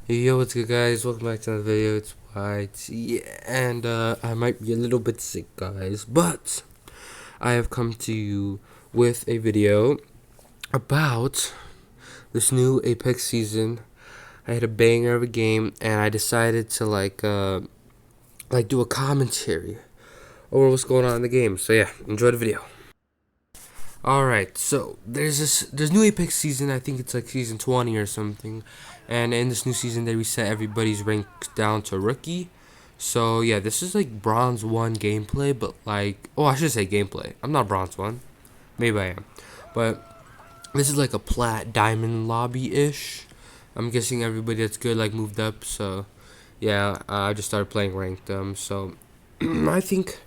Yo, what's good, guys? Welcome back to another video. It's WhyTea, and I might be a little bit sick, guys, but I have come to you with a video about this new Apex season. I had a banger of a game, and I decided to do a commentary over what's going on in the game. So yeah, enjoy the video. Alright, so there's new Apex season. I think it's like season 20 or something, and in this new season they reset everybody's rank down to rookie. So yeah, this is like bronze 1 gameplay, but I should say gameplay. I'm not bronze 1, maybe I am, but this is like a plat diamond lobby ish. I'm guessing everybody that's good moved up. So yeah, I just started playing ranked. So I think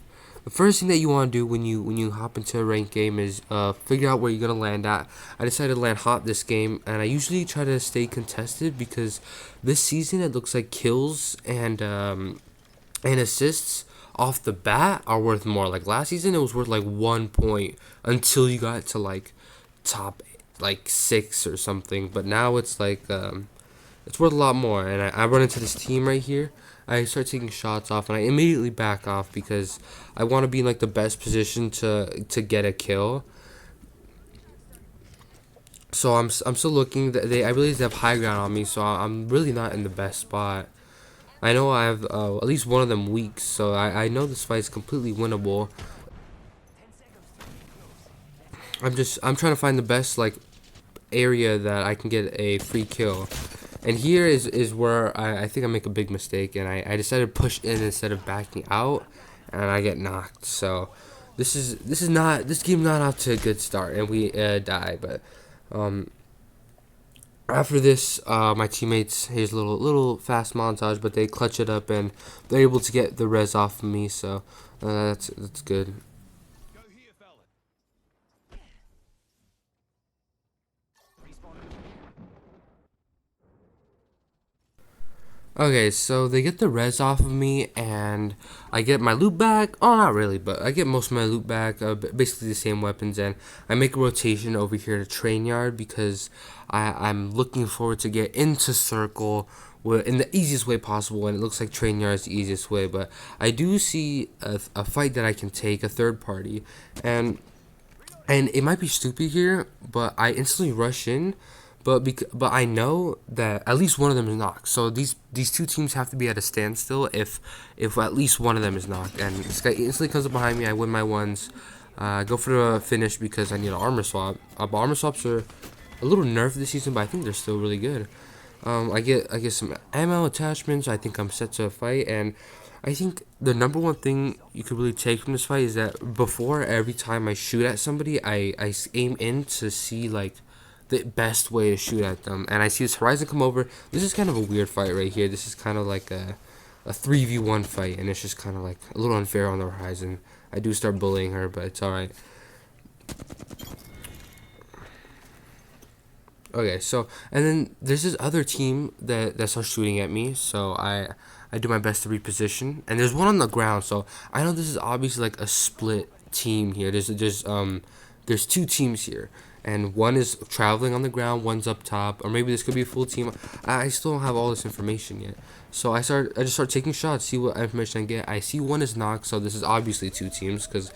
the first thing that you want to do when you hop into a ranked game is figure out where you're gonna land at. I decided to land hot this game, and I usually try to stay contested because this season it looks like kills and assists off the bat are worth more. Like last season, it was worth like 1 point until you got to top 6 or something. But now it's it's worth a lot more. And I run into this team right here. I start taking shots off, and I immediately back off because I want to be in the best position to get a kill. So I'm still looking. I realize they have high ground on me, so I'm really not in the best spot. I know I have at least one of them weak, so I know this fight is completely winnable. I'm trying to find the best area that I can get a free kill. And here is where I think I make a big mistake, and I decided to push in instead of backing out, and I get knocked. So this game not off to a good start, and we die. But after this, my teammates, here's a little fast montage, but they clutch it up and they're able to get the res off of me. So that's good. Okay, so they get the res off of me, and I get my loot back. Oh, not really, but I get most of my loot back, basically the same weapons, and I make a rotation over here to train yard because I'm looking forward to get into circle in the easiest way possible, and it looks like train yard is the easiest way, but I do see a fight that I can take, a third party, and it might be stupid here, but I instantly rush in, but I know that at least one of them is knocked. So these two teams have to be at a standstill if at least one of them is knocked. And this guy instantly comes up behind me. I win my ones. Go for the finish because I need an armor swap. Armor swaps are a little nerfed this season, but I think they're still really good. I get some ammo attachments. I think I'm set to fight, and I think the number one thing you could really take from this fight is that before every time I shoot at somebody, I aim in to see the best way to shoot at them. And I see this Horizon come over. This is kind of a weird fight right here. This is kind of like a 3v1 fight, and it's just kind of like a little unfair on the Horizon. I do start bullying her, but it's alright. Okay, so and then there's this other team that starts shooting at me, so I do my best to reposition, and there's one on the ground, so I know this is obviously like a split team here. There's two teams here, and one is traveling on the ground, one's up top, or maybe this could be a full team. I still don't have all this information yet, so I just start taking shots, see what information I get. I see one is knocked, so this is obviously two teams because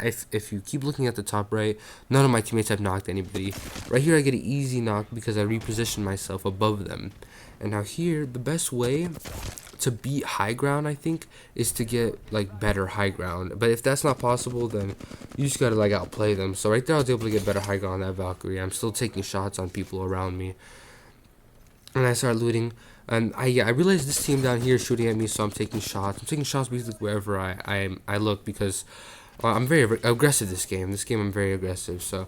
if you keep looking at the top right, none of my teammates have knocked anybody. Right here I get an easy knock because I reposition myself above them. And now here, the best way to beat high ground, I think, is to get better high ground. But if that's not possible, then you just gotta outplay them. So right there I was able to get better high ground on that Valkyrie. I'm still taking shots on people around me. And I start looting, and I realized this team down here is shooting at me, so I'm taking shots. I'm taking shots basically wherever I look because I'm very aggressive this game. This game I'm very aggressive. So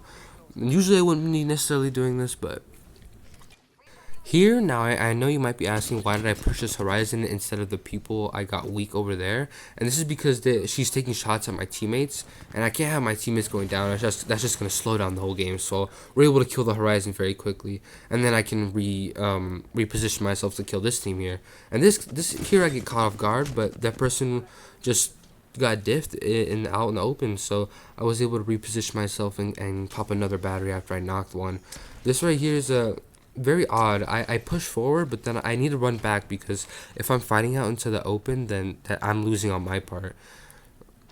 usually I wouldn't be necessarily doing this, but here now I know you might be asking why did I push this Horizon instead of the people I got weak over there, and this is because she's taking shots at my teammates, and I can't have my teammates going down. That's just gonna slow down the whole game. So we're able to kill the Horizon very quickly, and then I can reposition myself to kill this team here. And this here I get caught off guard, but that person just got diffed out in the open, so I was able to reposition myself and pop another battery after I knocked one. This right here is very odd. I push forward, but then I need to run back because if I'm fighting out into the open, then that I'm losing on my part.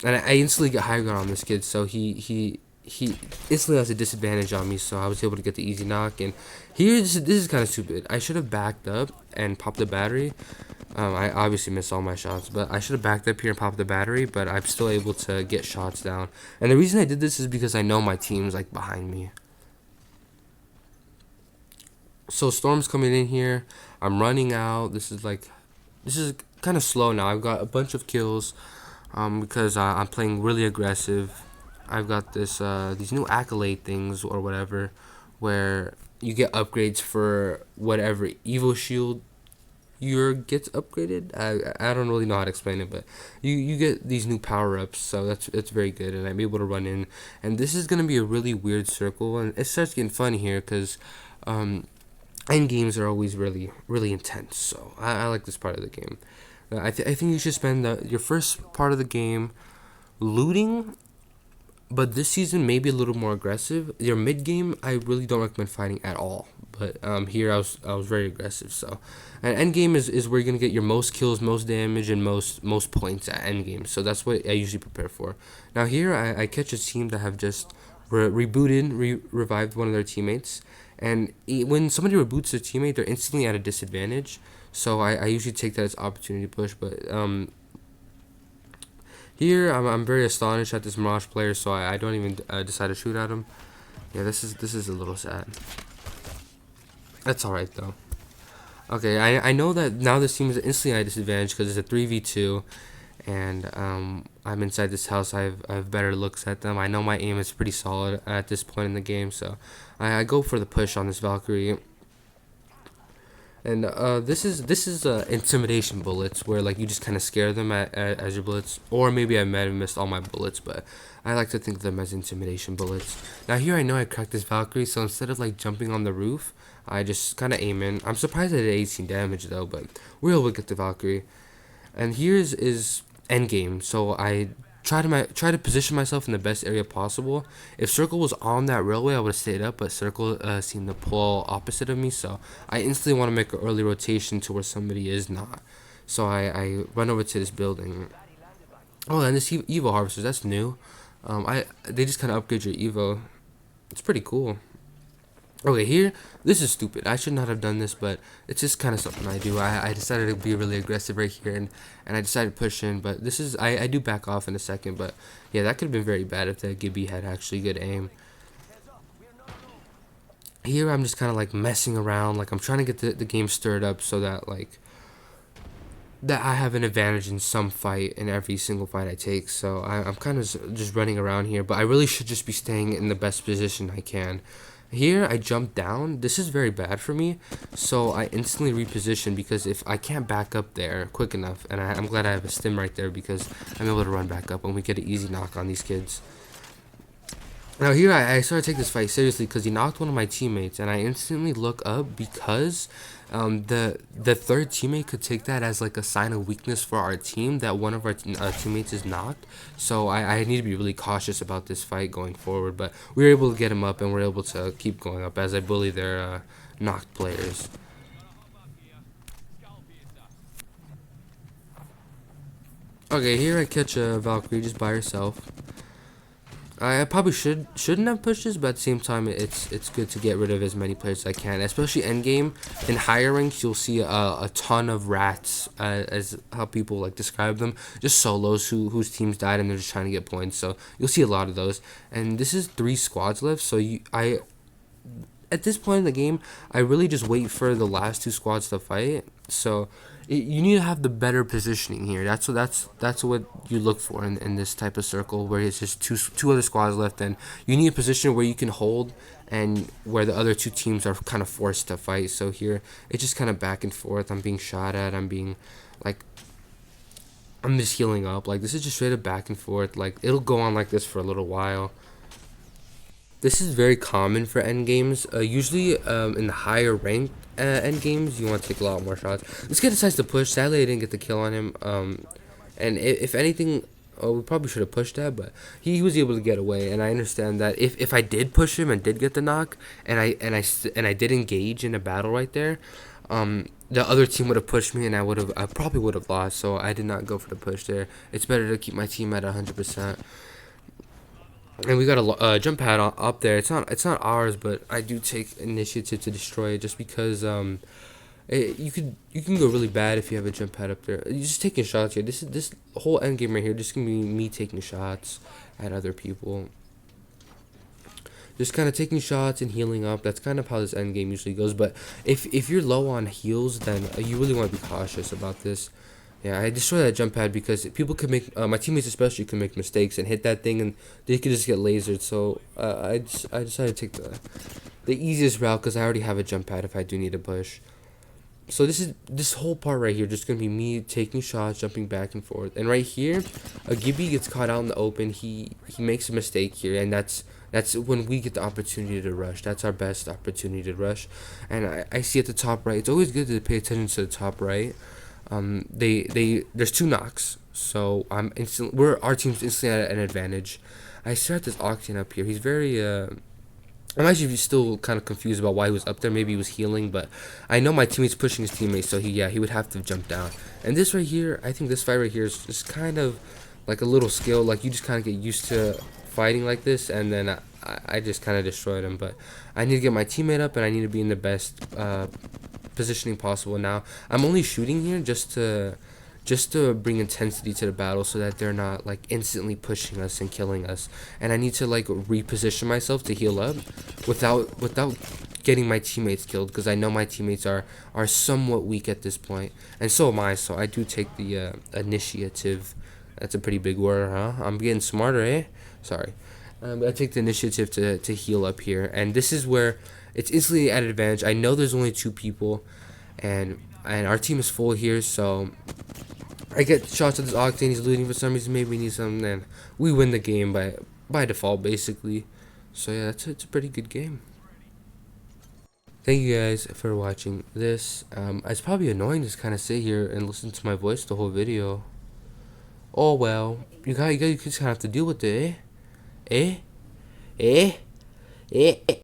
And I instantly get high ground on this kid, so he instantly has a disadvantage on me. So I was able to get the easy knock. And here, this is kind of stupid. I should have backed up and popped the battery. I obviously missed all my shots, but I should have backed up here and popped the battery. But I'm still able to get shots down. And the reason I did this is because I know my team's like behind me. So Storm's coming in here. I'm running out. This is kind of slow now. I've got a bunch of kills, because I'm playing really aggressive. I've got these new accolade things or whatever, where you get upgrades for whatever Evo shield your gets upgraded. I don't really know how to explain it, but you get these new power ups, so it's very good, and I'm able to run in. And this is gonna be a really weird circle, and it starts getting fun here because end games are always really intense. So I like this part of the game. I think you should spend your first part of the game looting, but this season maybe a little more aggressive. Your mid game, I really don't recommend fighting at all. But here I was very aggressive. So, and end game is where you're gonna get your most kills, most damage, and most points at end game. So that's what I usually prepare for. Now here I catch a team that have just revived one of their teammates, and when somebody reboots their teammate, they're instantly at a disadvantage. So I usually take that as opportunity push, but here I'm very astonished at this Mirage player, so I don't even decide to shoot at him. Yeah, this is a little sad. That's all right though. Okay, I know that now this team is instantly at a disadvantage because it's a 3v2, and I'm inside this house. I have better looks at them. I know my aim is pretty solid at this point in the game, so I go for the push on this Valkyrie. And this is intimidation bullets, where like you just kind of scare them as your bullets, or maybe I might have missed all my bullets, but I like to think of them as intimidation bullets. Now here I know I cracked this Valkyrie, so instead of like jumping on the roof, I just kind of aim in. I'm surprised I did 18 damage though, but we're able to get the Valkyrie. And here's is end game. So I try to position myself in the best area possible. If Circle was on that railway, I would have stayed up, but Circle seemed to pull opposite of me, so I instantly want to make an early rotation to where somebody is not. So I run over to this building. Oh, and this Evo harvesters, that's new. They just kind of upgrade your Evo. It's pretty cool. Okay, here, this is stupid. I should not have done this, but it's just kind of something I do. I decided to be really aggressive right here, and I decided to push in, but this is, I do back off in a second, but yeah, that could have been very bad if that Gibby had actually good aim. Here, I'm just kind of like messing around, like I'm trying to get the game stirred up so that like, that I have an advantage in some fight, in every single fight I take, so I'm kind of just running around here, but I really should just be staying in the best position I can. Here I jump down. This is very bad for me, so I instantly reposition because if I can't back up there quick enough, and I'm glad I have a stim right there because I'm able to run back up and we get an easy knock on these kids. Now here I started to take this fight seriously because he knocked one of my teammates, and I instantly look up because the third teammate could take that as like a sign of weakness for our team that one of our teammates is knocked. So I need to be really cautious about this fight going forward. But we were able to get him up, and we're able to keep going up as I bully their knocked players. Okay, here I catch a Valkyrie just by herself. I probably shouldn't have pushed this, but at the same time, it's good to get rid of as many players as I can, especially end game. In higher ranks, you'll see a ton of rats, as how people like describe them, just solos whose teams died and they're just trying to get points. So you'll see a lot of those. And this is 3 squads left, so at this point in the game, I really just wait for the last 2 squads to fight. So you need to have the better positioning here. That's what you look for in this type of circle where it's just two other squads left, and you need a position where you can hold and where the other 2 teams are kind of forced to fight. So here it's just kind of back and forth. I'm being shot at. I'm just healing up. Like this is just straight up back and forth. Like it'll go on like this for a little while. This is very common for end games. Usually in the higher ranked end games, you want to take a lot more shots. This guy decides to push. Sadly, I didn't get the kill on him. And if anything, Oh, we probably should have pushed that, but he was able to get away, and I understand that if I did push him and did get the knock, and I did engage in a battle right there, the other team would have pushed me, and I probably would have lost. So I did not go for the push there. It's better to keep my team at 100%. And we got a jump pad up there. It's not ours, but I do take initiative to destroy it just because you can go really bad if you have a jump pad up there. You're just taking shots here. This whole end game right here just gonna be me taking shots at other people. Just kind of taking shots and healing up. That's kind of how this end game usually goes. But if you're low on heals, then you really want to be cautious about this. Yeah, I destroyed that jump pad because people could make my teammates especially could make mistakes and hit that thing, and they could just get lasered. So I decided to take the easiest route because I already have a jump pad if I do need a push. So this whole part right here just gonna be me taking shots, jumping back and forth. And right here, a Gibby gets caught out in the open. He makes a mistake here, and that's when we get the opportunity to rush. That's our best opportunity to rush. And I see at the top right. It's always good to pay attention to the top right. There's two knocks, so our team's instantly at an advantage. I start this Octane up here. He's very I'm actually still kind of confused about why he was up there. Maybe he was healing, but I know my teammate's pushing his teammates, so he would have to jump down. And this right here, I think this fight right here is just kind of like a little skill. Like you just kind of get used to fighting like this, and then I just kind of destroyed him. But I need to get my teammate up, and I need to be in the best positioning possible. Now I'm only shooting here just to bring intensity to the battle so that they're not like instantly pushing us and killing us, and I need to like reposition myself to heal up without getting my teammates killed, because I know my teammates are somewhat weak at this point, and so am I. So I do take the initiative. That's a pretty big word, huh? I'm getting smarter, eh? Sorry. I take the initiative to heal up here, and this is where it's instantly at advantage. I know there's only two people, and our team is full here, so I get shots at this Octane. He's looting for some reason. Maybe we need something, and we win the game by default, basically. So yeah, it's a pretty good game. Thank you guys for watching this. It's probably annoying to just kind of sit here and listen to my voice the whole video. Oh well, you guys just kind of have to deal with it, eh? Eh? Eh? Eh?